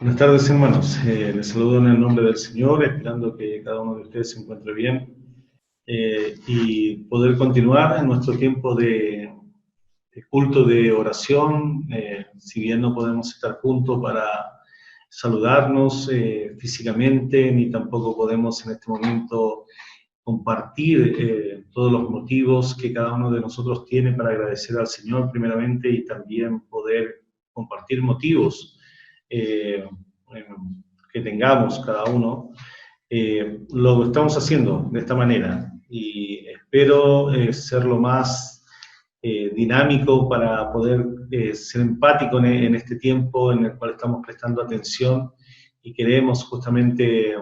Buenas tardes, hermanos. Les saludo en el nombre del Señor, esperando que cada uno de ustedes se encuentre bien y poder continuar en nuestro tiempo de culto de oración. Si bien no podemos estar juntos para saludarnos físicamente, ni tampoco podemos en este momento compartir todos los motivos que cada uno de nosotros tiene para agradecer al Señor primeramente y también poder compartir motivos que tengamos cada uno, lo estamos haciendo de esta manera y espero ser lo más dinámico para poder ser empático en este tiempo en el cual estamos prestando atención y queremos justamente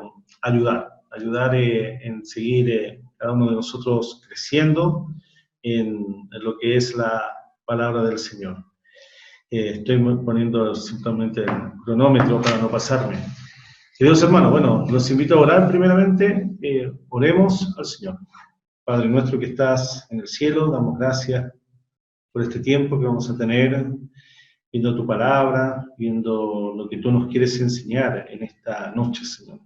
ayudar en seguir cada uno de nosotros creciendo en lo que es la palabra del Señor. Estoy poniendo simplemente el cronómetro para no pasarme. Queridos hermanos, bueno, los invito a orar primeramente. Oremos al Señor. Padre nuestro que estás en el cielo, damos gracias por este tiempo que vamos a tener viendo tu palabra, viendo lo que tú nos quieres enseñar en esta noche, Señor.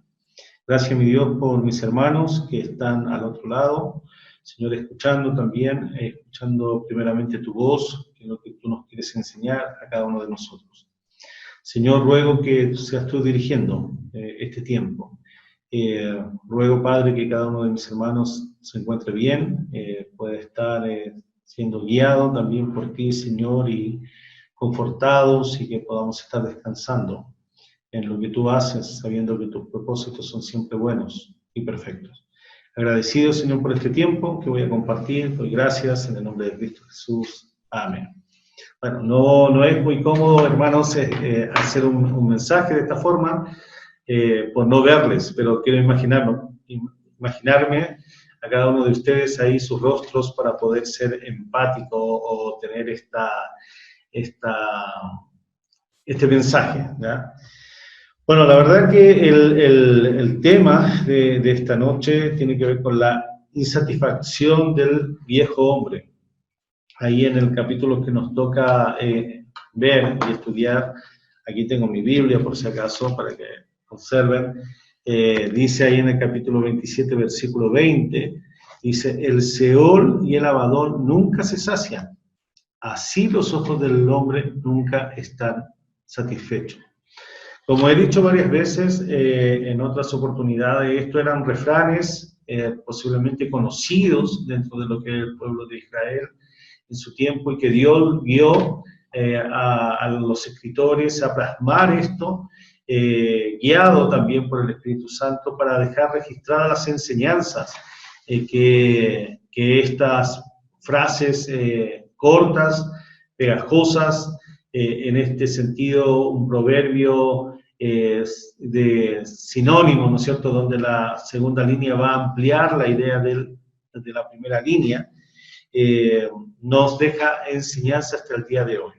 Gracias, mi Dios, por mis hermanos que están al otro lado, Señor, escuchando también, escuchando primeramente tu voz, que es lo que tú nos quieres enseñar a cada uno de nosotros. Señor, ruego que seas tú dirigiendo este tiempo. Ruego, Padre, que cada uno de mis hermanos se encuentre bien, pueda estar siendo guiado también por ti, Señor, y confortados y que podamos estar descansando en lo que tú haces, sabiendo que tus propósitos son siempre buenos y perfectos. Agradecido, Señor, por este tiempo que voy a compartir. Doy gracias en el nombre de Cristo Jesús. Amén. Bueno, no es muy cómodo, hermanos, hacer un mensaje de esta forma, por no verles, pero quiero imaginarme a cada uno de ustedes ahí sus rostros para poder ser empático o tener este mensaje, ¿ya? Bueno, la verdad que el tema de esta noche tiene que ver con la insatisfacción del viejo hombre. Ahí en el capítulo que nos toca ver y estudiar, aquí tengo mi Biblia por si acaso, para que observen, dice ahí en el capítulo 27, versículo 20, dice, el Seol y el Abadón nunca se sacian, así los ojos del hombre nunca están satisfechos. Como he dicho varias veces en otras oportunidades, estos eran refranes posiblemente conocidos dentro de lo que es el pueblo de Israel en su tiempo y que Dios guió a los escritores a plasmar esto, guiado también por el Espíritu Santo para dejar registradas las enseñanzas que estas frases cortas, pegajosas, en este sentido un proverbio de sinónimo, ¿no es cierto?, donde la segunda línea va a ampliar la idea de la primera línea, nos deja enseñanza hasta el día de hoy.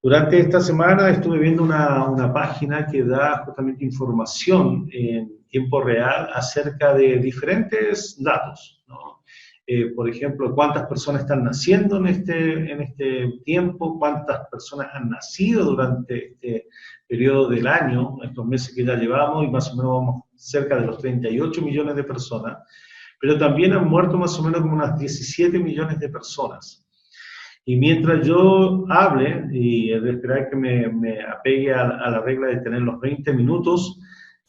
Durante esta semana estuve viendo una página que da justamente información en tiempo real acerca de diferentes datos, ¿no? Por ejemplo, cuántas personas están naciendo en este tiempo, cuántas personas han nacido durante este periodo del año, estos meses que ya llevamos, y más o menos vamos cerca de los 38 millones de personas, pero también han muerto más o menos como unas 17 millones de personas. Y mientras yo hable, y de esperar que me apegue a la regla de tener los 20 minutos,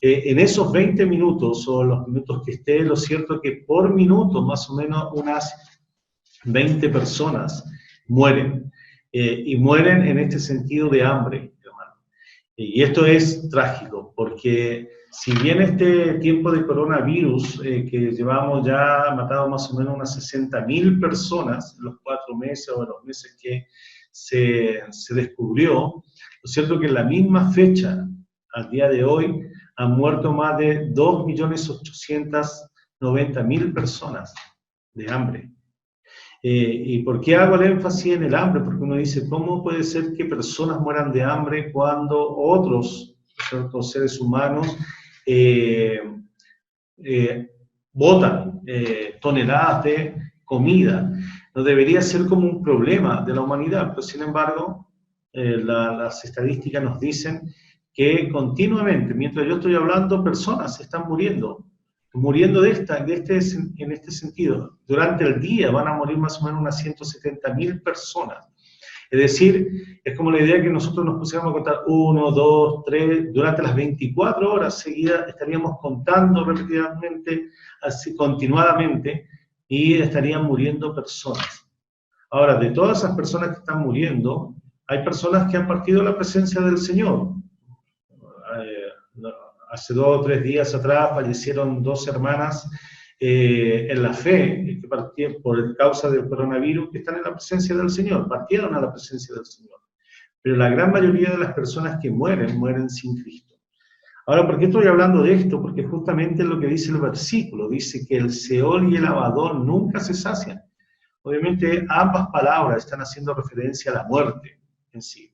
en esos 20 minutos, o los minutos que esté, lo cierto es que por minuto, más o menos unas 20 personas mueren. Y mueren en este sentido de hambre, hermano. Y esto es trágico, porque si bien este tiempo de coronavirus, que llevamos ya matado más o menos unas 60.000 personas en los 4 meses o en los meses que se descubrió, lo cierto es que en la misma fecha, al día de hoy, han muerto más de 2.890.000 personas de hambre. ¿Y por qué hago el énfasis en el hambre? Porque uno dice, ¿cómo puede ser que personas mueran de hambre cuando otros seres humanos botan toneladas de comida? No debería ser como un problema de la humanidad, pero sin embargo, las estadísticas nos dicen que continuamente, mientras yo estoy hablando, personas están muriendo en este sentido. Durante el día van a morir más o menos unas 170.000 personas. Es decir, es como la idea que nosotros nos pusiéramos a contar 1, 2, 3, durante las 24 horas seguidas estaríamos contando repetidamente, así continuadamente, y estarían muriendo personas. Ahora, de todas esas personas que están muriendo, hay personas que han partido a la presencia del Señor. Hace 2 o 3 días atrás fallecieron 2 hermanas en la fe, que partieron por causa del coronavirus, que están en la presencia del Señor, partieron a la presencia del Señor. Pero la gran mayoría de las personas que mueren, mueren sin Cristo. Ahora, ¿por qué estoy hablando de esto? Porque justamente es lo que dice el versículo, dice que el Seol y el Abadón nunca se sacian. Obviamente ambas palabras están haciendo referencia a la muerte en sí.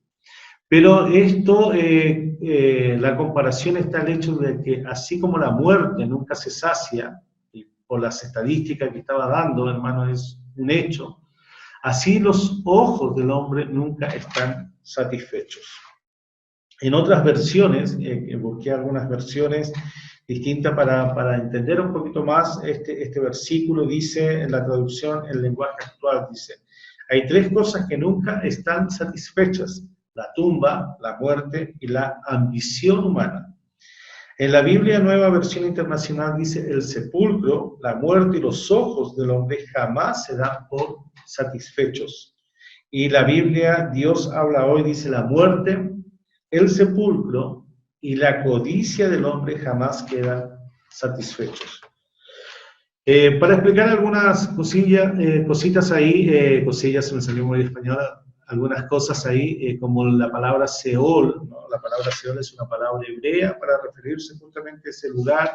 Pero esto, la comparación está el hecho de que así como la muerte nunca se sacia, y por las estadísticas que estaba dando, hermano, es un hecho, así los ojos del hombre nunca están satisfechos. En otras versiones, busqué algunas versiones distintas para entender un poquito más este versículo, dice en la traducción, el lenguaje actual, dice, hay 3 cosas que nunca están satisfechas: la tumba, la muerte y la ambición humana. En la Biblia Nueva Versión Internacional dice, el sepulcro, la muerte y los ojos del hombre jamás se dan por satisfechos. Y la Biblia, Dios habla hoy, dice, la muerte, el sepulcro y la codicia del hombre jamás quedan satisfechos. Para explicar algunas cositas ahí, cosillas, se me salió muy español, algunas cosas ahí, como la palabra Seol, ¿no? La palabra Seol es una palabra hebrea para referirse justamente a ese lugar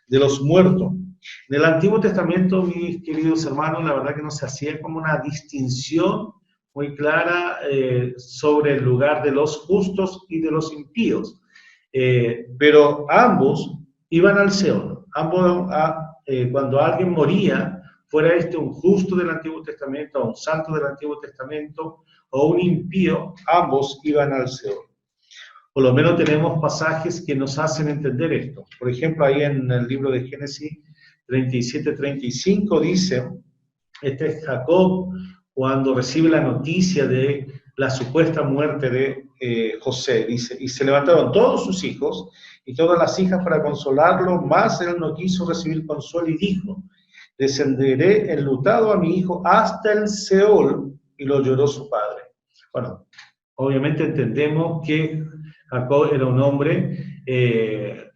de los muertos. En el Antiguo Testamento, mis queridos hermanos, la verdad que no se hacía como una distinción muy clara sobre el lugar de los justos y de los impíos, pero ambos iban al Seol, cuando alguien moría, fuera un justo del Antiguo Testamento, o un santo del Antiguo Testamento, o un impío, ambos iban al Seol. Por lo menos tenemos pasajes que nos hacen entender esto. Por ejemplo, ahí en el libro de Génesis 37-35 dice, este es Jacob cuando recibe la noticia de la supuesta muerte de José, dice, y se levantaron todos sus hijos y todas las hijas para consolarlo, mas él no quiso recibir consuelo y dijo, descenderé enlutado a mi hijo hasta el Seol, y lo lloró su padre. Bueno, obviamente entendemos que Jacob era un hombre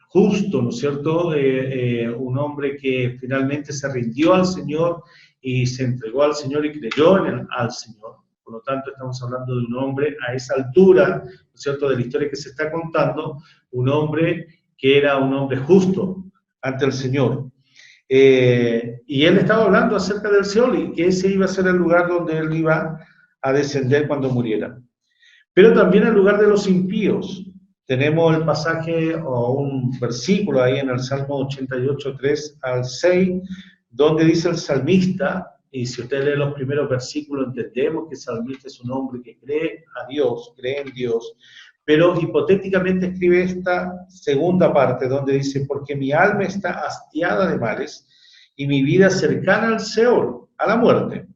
justo, ¿no es cierto? Un hombre que finalmente se rindió al Señor y se entregó al Señor y creyó al Señor. Por lo tanto, estamos hablando de un hombre a esa altura, ¿no es cierto?, de la historia que se está contando, un hombre que era un hombre justo ante el Señor. Y él estaba hablando acerca del Seol y que ese iba a ser el lugar donde él iba a descender cuando muriera. Pero también el lugar de los impíos. Tenemos el pasaje o un versículo ahí en el Salmo 88, 3 al 6, donde dice el salmista, y si usted lee los primeros versículos entendemos que el salmista es un hombre que cree a Dios, cree en Dios, pero hipotéticamente escribe esta segunda parte donde dice, porque mi alma está hastiada de males y mi vida cercana al Seol, a la muerte.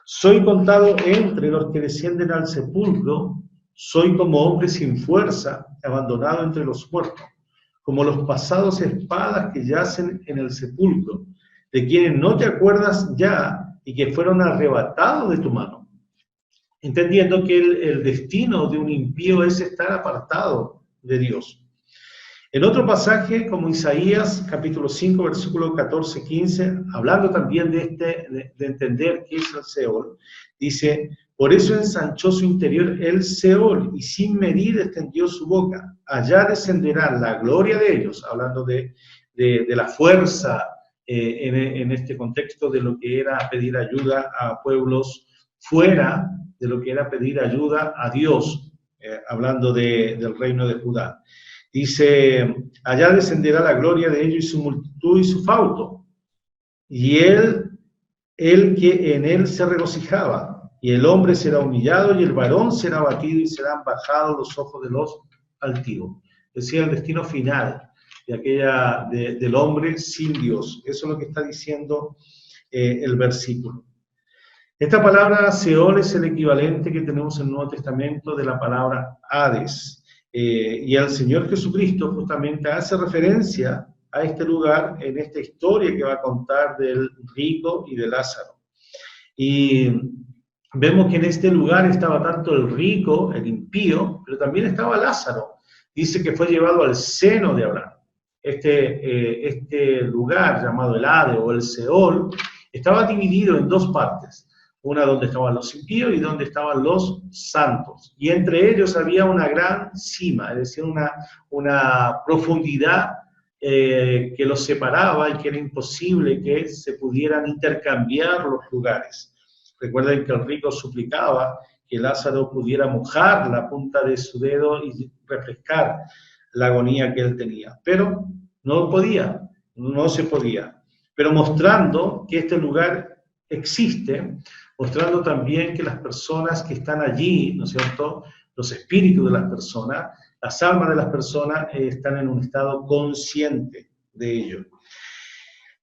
Soy contado entre los que descienden al sepulcro, soy como hombre sin fuerza, abandonado entre los muertos, como los pasados espadas que yacen en el sepulcro, de quienes no te acuerdas ya y que fueron arrebatados de tu mano. Entendiendo que el destino de un impío es estar apartado de Dios. En otro pasaje, como Isaías, capítulo 5, versículo 14-15, hablando también de entender qué es el Seol, dice, por eso ensanchó su interior el Seol, y sin medir extendió su boca. Allá descenderá la gloria de ellos, hablando de la fuerza en este contexto de lo que era pedir ayuda a pueblos fuera de lo que era pedir ayuda a Dios, hablando del reino de Judá. Dice, allá descenderá la gloria de ellos y su multitud y su fauto, y él que en él se regocijaba, y el hombre será humillado y el varón será abatido y serán bajados los ojos de los altivos. decía el destino final del hombre sin Dios. Eso es lo que está diciendo el versículo. Esta palabra Seol es el equivalente que tenemos en el Nuevo Testamento de la palabra Hades. Y el Señor Jesucristo justamente hace referencia a este lugar en esta historia que va a contar del rico y de Lázaro. Y vemos que en este lugar estaba tanto el rico, el impío, pero también estaba Lázaro. Dice que fue llevado al seno de Abraham. Este lugar llamado el Hades o el Seol estaba dividido en dos partes. Una donde estaban los impíos y donde estaban los santos. Y entre ellos había una gran cima, es decir, una profundidad que los separaba y que era imposible que se pudieran intercambiar los lugares. Recuerden que el rico suplicaba que Lázaro pudiera mojar la punta de su dedo y refrescar la agonía que él tenía. Pero no podía, no se podía. Pero mostrando que este lugar existe, mostrando también que las personas que están allí, ¿no es cierto?, los espíritus de las personas, las almas de las personas están en un estado consciente de ello.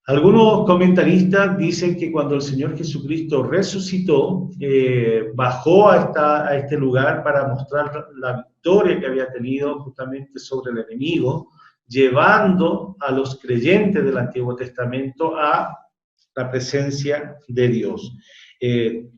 Algunos comentaristas dicen que cuando el Señor Jesucristo resucitó, bajó a este lugar para mostrar la victoria que había tenido justamente sobre el enemigo, llevando a los creyentes del Antiguo Testamento a la presencia de Dios.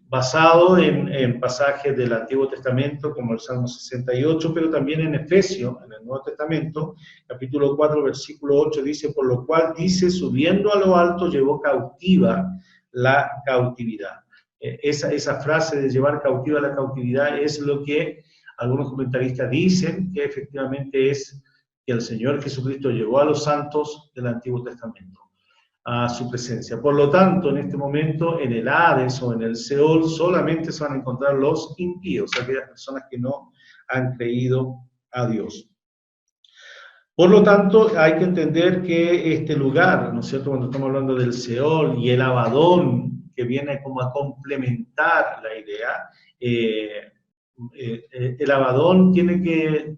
Basado en pasajes del Antiguo Testamento, como el Salmo 68, pero también en Efesios, en el Nuevo Testamento, capítulo 4, versículo 8, dice, por lo cual dice, subiendo a lo alto, llevó cautiva la cautividad. Esa frase de llevar cautiva la cautividad es lo que algunos comentaristas dicen, que efectivamente es que el Señor Jesucristo llevó a los santos del Antiguo Testamento a su presencia. Por lo tanto, en este momento, en el Hades o en el Seol, solamente se van a encontrar los impíos, aquellas personas que no han creído a Dios. Por lo tanto, hay que entender que este lugar, ¿no es cierto?, cuando estamos hablando del Seol y el Abadón, que viene como a complementar la idea, el Abadón tiene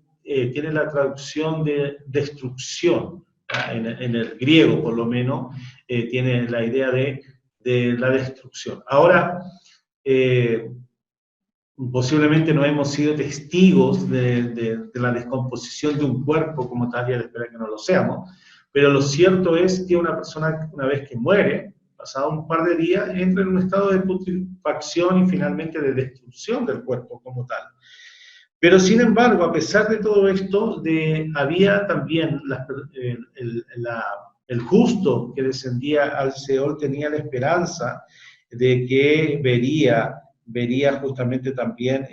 la traducción de destrucción. En el griego, por lo menos, tiene la idea de la destrucción. Ahora, posiblemente no hemos sido testigos de la descomposición de un cuerpo como tal, y espero que no lo seamos, pero lo cierto es que una persona, una vez que muere, pasado un par de días, entra en un estado de putrefacción y finalmente de destrucción del cuerpo como tal. Pero sin embargo, a pesar de todo esto, había también el justo que descendía al Seol tenía la esperanza de que vería justamente también,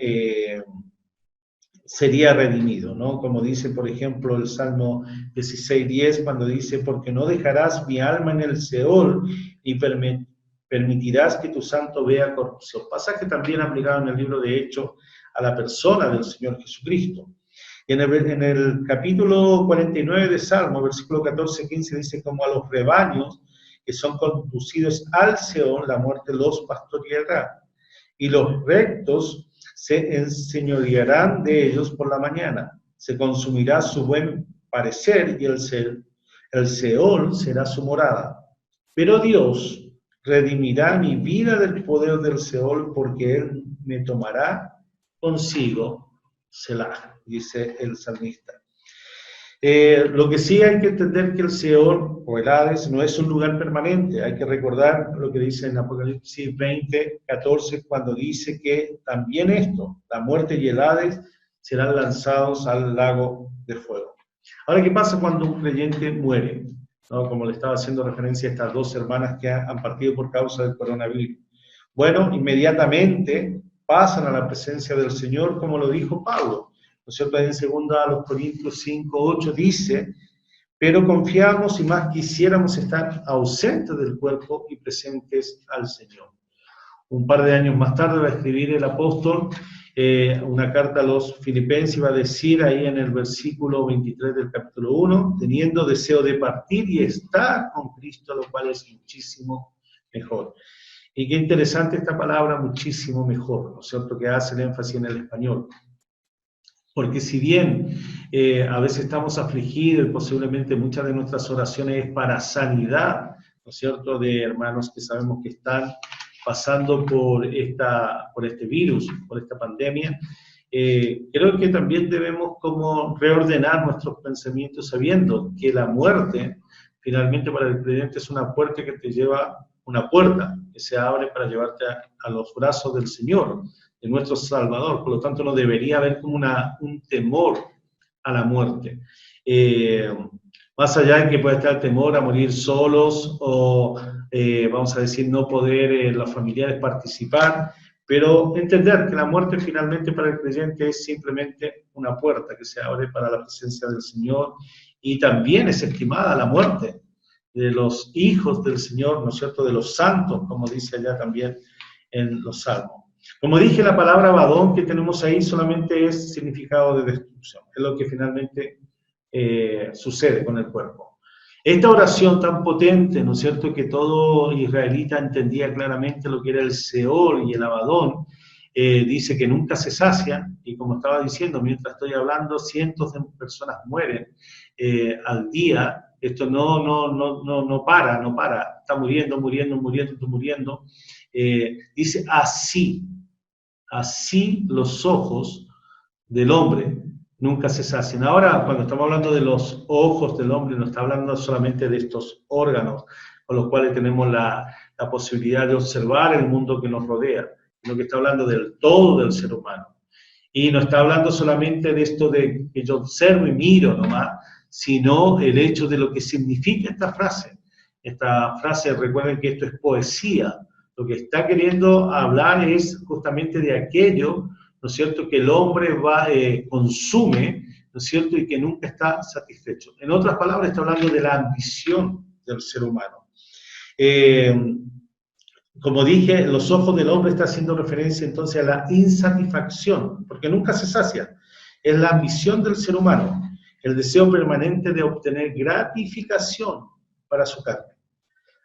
sería redimido, ¿no? Como dice, por ejemplo, el Salmo 16:10, cuando dice, porque no dejarás mi alma en el Seol, ni permitirás que tu santo vea corrupción. Pasaje también aplicado en el libro de Hechos a la persona del Señor Jesucristo. En el capítulo 49 de Salmo, versículo 14-15, dice, como a los rebaños que son conducidos al Seol, la muerte los pastoreará, y los rectos se enseñorearán de ellos por la mañana. Se consumirá su buen parecer y el Seol será su morada. Pero Dios redimirá mi vida del poder del Seol, porque Él me tomará consigo, Selah, dice el salmista. Lo que sí hay que entender que el Seol o el Hades no es un lugar permanente. Hay que recordar lo que dice en Apocalipsis 20:14, cuando dice que también esto, la muerte y el Hades, serán lanzados al lago de fuego. Ahora, ¿qué pasa cuando un creyente muere? ¿No? Como le estaba haciendo referencia a estas dos hermanas que han partido por causa del coronavirus. Bueno, inmediatamente pasan a la presencia del Señor, como lo dijo Pablo, ¿no es cierto? En 2 Corintios 5:8 dice, pero confiamos y más quisiéramos estar ausentes del cuerpo y presentes al Señor. Un par de años más tarde va a escribir el apóstol una carta a los filipenses y va a decir ahí en el versículo 23 del capítulo 1, teniendo deseo de partir y estar con Cristo, lo cual es muchísimo mejor. Y qué interesante esta palabra, muchísimo mejor, ¿no es cierto?, que hace el énfasis en el español. Porque si bien a veces estamos afligidos y posiblemente muchas de nuestras oraciones es para sanidad, ¿no es cierto?, de hermanos que sabemos que están pasando por este virus, por esta pandemia, creo que también debemos como reordenar nuestros pensamientos sabiendo que la muerte finalmente para el creyente es una puerta que te lleva, una puerta que se abre para llevarte a los brazos del Señor, de nuestro Salvador. Por lo tanto, no debería haber como un temor a la muerte. Más allá de que pueda estar el temor a morir solos o, vamos a decir, no poder los familiares participar, pero entender que la muerte finalmente para el creyente es simplemente una puerta que se abre para la presencia del Señor, y también es estimada la muerte de los hijos del Señor, ¿no es cierto?, de los santos, como dice allá también en los Salmos. Como dije, la palabra Abadón que tenemos ahí solamente es significado de destrucción, es lo que finalmente sucede con el cuerpo. Esta oración tan potente, ¿no es cierto?, que todo israelita entendía claramente lo que era el Seol y el Abadón, dice que nunca se sacia, y como estaba diciendo, mientras estoy hablando, cientos de personas mueren al día. Esto no para, está muriendo. Dice, así los ojos del hombre nunca se sacian. Ahora, cuando estamos hablando de los ojos del hombre, no está hablando solamente de estos órganos con los cuales tenemos la posibilidad de observar el mundo que nos rodea, sino que está hablando del todo del ser humano. Y no está hablando solamente de esto de que yo observo y miro nomás, sino el hecho de lo que significa esta frase. Esta frase, recuerden que esto es poesía. Lo que está queriendo hablar es justamente de aquello, ¿no es cierto?, que el hombre consume, ¿no es cierto?, y que nunca está satisfecho. En otras palabras, está hablando de la ambición del ser humano. Como dije, los ojos del hombre está haciendo referencia entonces a la insatisfacción, porque nunca se sacia. Es la ambición del ser humano, el deseo permanente de obtener gratificación para su carne.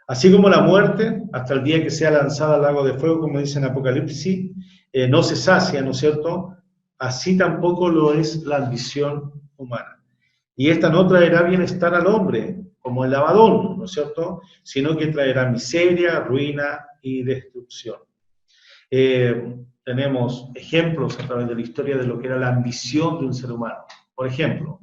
Así como la muerte, hasta el día que sea lanzada al lago de fuego, como dice en Apocalipsis, no se sacia, ¿no es cierto? Así tampoco lo es la ambición humana. Y esta no traerá bienestar al hombre, como el Abadón, ¿no es cierto?, sino que traerá miseria, ruina y destrucción. Tenemos ejemplos a través de la historia de lo que era la ambición de un ser humano. Por ejemplo,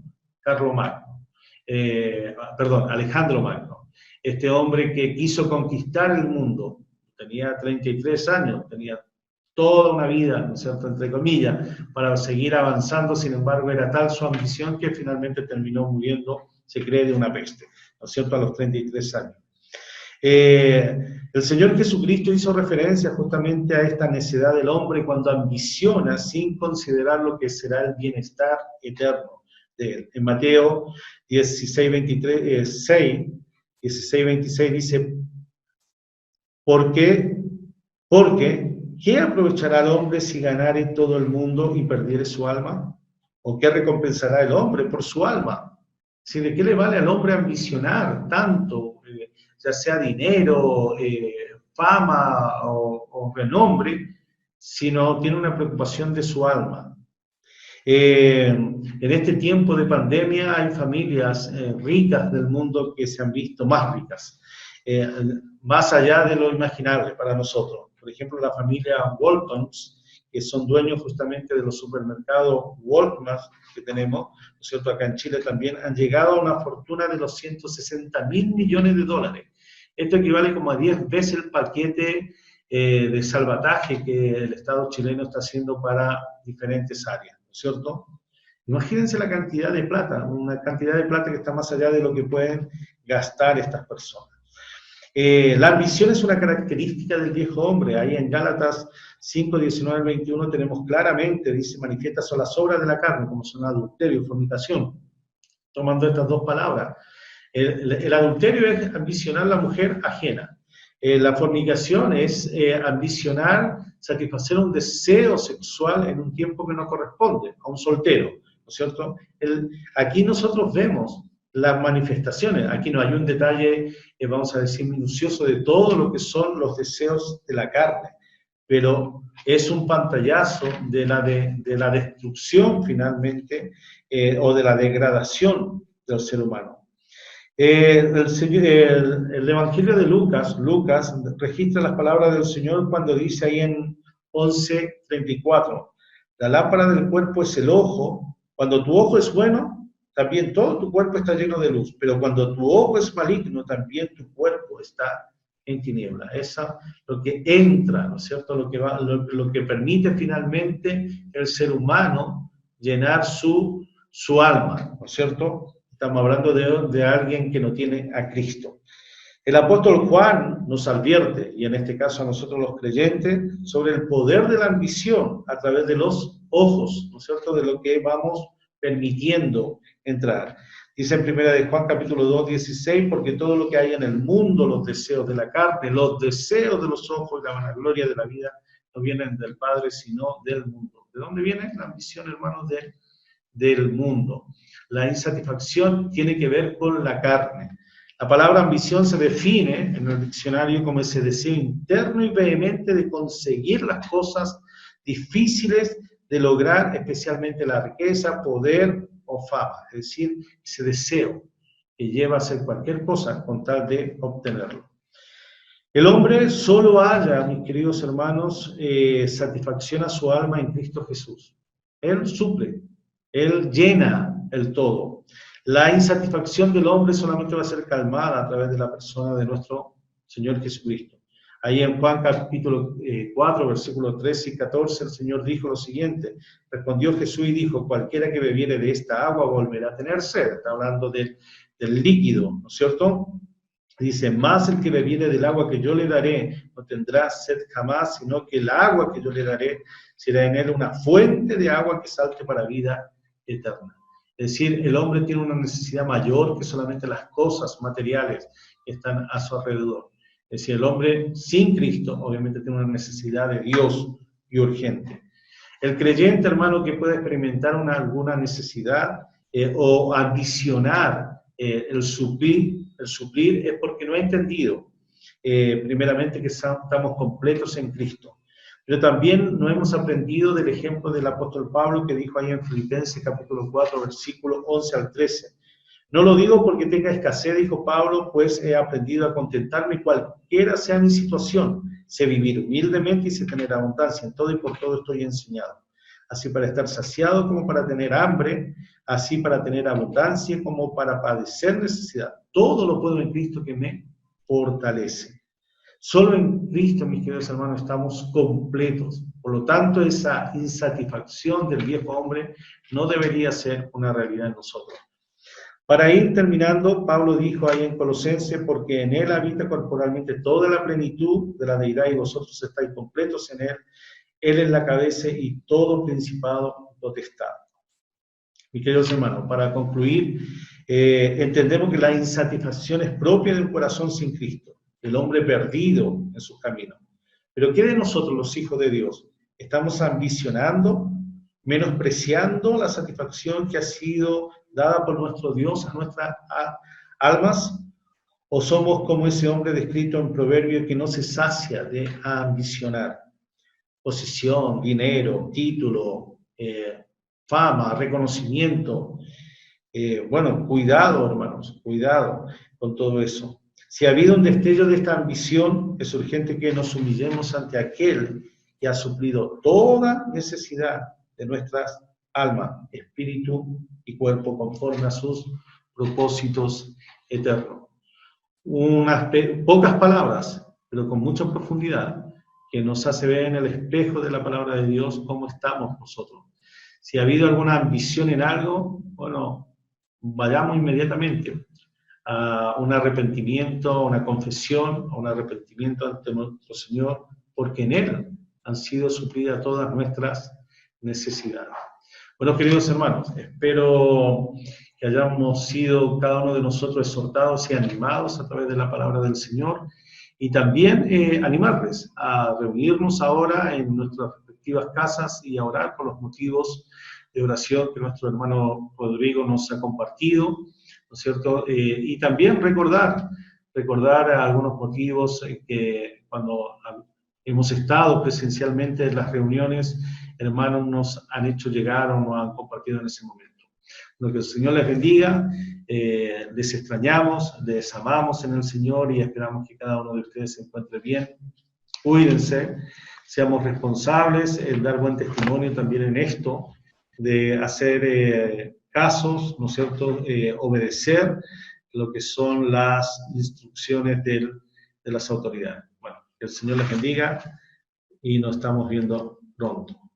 Alejandro Magno, este hombre que quiso conquistar el mundo, tenía 33 años, tenía toda una vida, ¿no es cierto?, entre comillas, para seguir avanzando. Sin embargo, era tal su ambición que finalmente terminó muriendo, se cree, de una peste, ¿no es cierto?, a los 33 años. El Señor Jesucristo hizo referencia justamente a esta necedad del hombre cuando ambiciona sin considerar lo que será el bienestar eterno de él. En Mateo 16:26 dice, porque ¿qué aprovechará el hombre si ganare todo el mundo y perdiere su alma? ¿O qué recompensará el hombre por su alma? ¿Sí? ¿De qué le vale al hombre ambicionar tanto, ya sea dinero, fama o renombre, si no tiene una preocupación de su alma? En este tiempo de pandemia hay familias ricas del mundo que se han visto más ricas, más allá de lo imaginable para nosotros. Por ejemplo, la familia Waltons, que son dueños justamente de los supermercados Walmart que tenemos, ¿no es cierto?, acá en Chile también, han llegado a una fortuna de los 160.000 millones de dólares. Esto equivale como a 10 veces el paquete de salvataje que el Estado chileno está haciendo para diferentes áreas, ¿no es cierto? Imagínense la cantidad de plata, una cantidad de plata que está más allá de lo que pueden gastar estas personas. La ambición es una característica del viejo hombre. Ahí en Gálatas 5:19-21 tenemos claramente, dice, manifiestas son las obras de la carne, como son adulterio, fornicación, tomando estas dos palabras. El adulterio es ambicionar a la mujer ajena. La fornicación es ambicionar, satisfacer un deseo sexual en un tiempo que no corresponde a un soltero, ¿no es cierto? Aquí nosotros vemos las manifestaciones. Aquí no hay un detalle, vamos a decir, minucioso de todo lo que son los deseos de la carne. pero es un pantallazo de la destrucción finalmente, o de la degradación del ser humano. El Evangelio de Lucas registra las palabras del Señor cuando dice ahí en 11:34, la lámpara del cuerpo es el ojo. Cuando tu ojo es bueno, también todo tu cuerpo está lleno de luz, pero cuando tu ojo es maligno, también tu cuerpo está en tiniebla. Eso es lo que entra, ¿no es cierto? Lo que permite finalmente el ser humano llenar su alma, ¿no es cierto? Estamos hablando de alguien que no tiene a Cristo. El apóstol Juan nos advierte, y en este caso a nosotros los creyentes, sobre el poder de la ambición a través de los ojos, ¿no es cierto?, de lo que vamos permitiendo entrar. Dice en 1 de Juan capítulo 2, 16, porque todo lo que hay en el mundo, los deseos de la carne, los deseos de los ojos y la vanagloria de la vida, no vienen del Padre, sino del mundo. ¿De dónde viene la ambición, hermanos? Del mundo. La insatisfacción tiene que ver con la carne. La palabra ambición se define en el diccionario como ese deseo interno y vehemente de conseguir las cosas difíciles de lograr, especialmente la riqueza, poder o fama. Es decir, ese deseo que lleva a hacer cualquier cosa con tal de obtenerlo. El hombre solo halla, mis queridos hermanos, satisfacción a su alma en Cristo Jesús. Él suple, Él llena el todo. La insatisfacción del hombre solamente va a ser calmada a través de la persona de nuestro Señor Jesucristo. Ahí en Juan capítulo 4, versículos 13 y 14, el Señor dijo lo siguiente: respondió Jesús y dijo, cualquiera que bebiere de esta agua volverá a tener sed. Está hablando del líquido, ¿no es cierto? Dice, más el que bebiere del agua que yo le daré no tendrá sed jamás, sino que el agua que yo le daré será en él una fuente de agua que salte para vida eterna. Es decir, el hombre tiene una necesidad mayor que solamente las cosas materiales que están a su alrededor. Es decir, el hombre sin Cristo obviamente tiene una necesidad de Dios y urgente. El creyente, hermano, que puede experimentar alguna necesidad o ambicionar el suplir es porque no ha entendido primeramente que estamos completos en Cristo. Pero también no hemos aprendido del ejemplo del apóstol Pablo que dijo ahí en Filipenses capítulo 4, versículos 11 al 13. No lo digo porque tenga escasez, dijo Pablo, pues he aprendido a contentarme cualquiera sea mi situación. Sé vivir humildemente y sé tener abundancia. En todo y por todo estoy enseñado. Así para estar saciado como para tener hambre, así para tener abundancia como para padecer necesidad. Todo lo puedo en Cristo que me fortalece. Solo en Cristo, mis queridos hermanos, estamos completos. Por lo tanto, esa insatisfacción del viejo hombre no debería ser una realidad en nosotros. Para ir terminando, Pablo dijo ahí en Colosenses, porque en él habita corporalmente toda la plenitud de la deidad y vosotros estáis completos en él. Él es la cabeza y todo principado potestad. Mis queridos hermanos, para concluir, entendemos que la insatisfacción es propia del corazón sin Cristo, del hombre perdido en sus caminos. Pero ¿qué de nosotros, los hijos de Dios? ¿Estamos ambicionando, menospreciando la satisfacción que ha sido dada por nuestro Dios a nuestras almas? ¿O somos como ese hombre descrito en Proverbio que no se sacia de ambicionar? Posición, dinero, título, fama, reconocimiento. Bueno, cuidado, hermanos, cuidado con todo eso. Si ha habido un destello de esta ambición, es urgente que nos humillemos ante aquel que ha suplido toda necesidad de nuestras almas, espíritu y cuerpo, conforme a sus propósitos eternos. Unas pocas palabras, pero con mucha profundidad, que nos hace ver en el espejo de la palabra de Dios cómo estamos nosotros. Si ha habido alguna ambición en algo, bueno, vayamos inmediatamente a un arrepentimiento, a una confesión, a un arrepentimiento ante nuestro Señor, porque en Él han sido suplidas todas nuestras necesidades. Bueno, queridos hermanos, espero que hayamos sido cada uno de nosotros exhortados y animados a través de la palabra del Señor, y también animarles a reunirnos ahora en nuestras respectivas casas y a orar por los motivos de oración que nuestro hermano Rodrigo nos ha compartido, ¿no es cierto? Y también recordar algunos motivos que cuando hemos estado presencialmente en las reuniones, hermanos nos han hecho llegar o nos han compartido en ese momento. Lo que el Señor les bendiga, les extrañamos, les amamos en el Señor y esperamos que cada uno de ustedes se encuentre bien. Cuídense, seamos responsables en dar buen testimonio también en esto, de hacer casos, ¿no es cierto?, obedecer lo que son las instrucciones de las autoridades. Bueno, que el Señor les bendiga y nos estamos viendo pronto.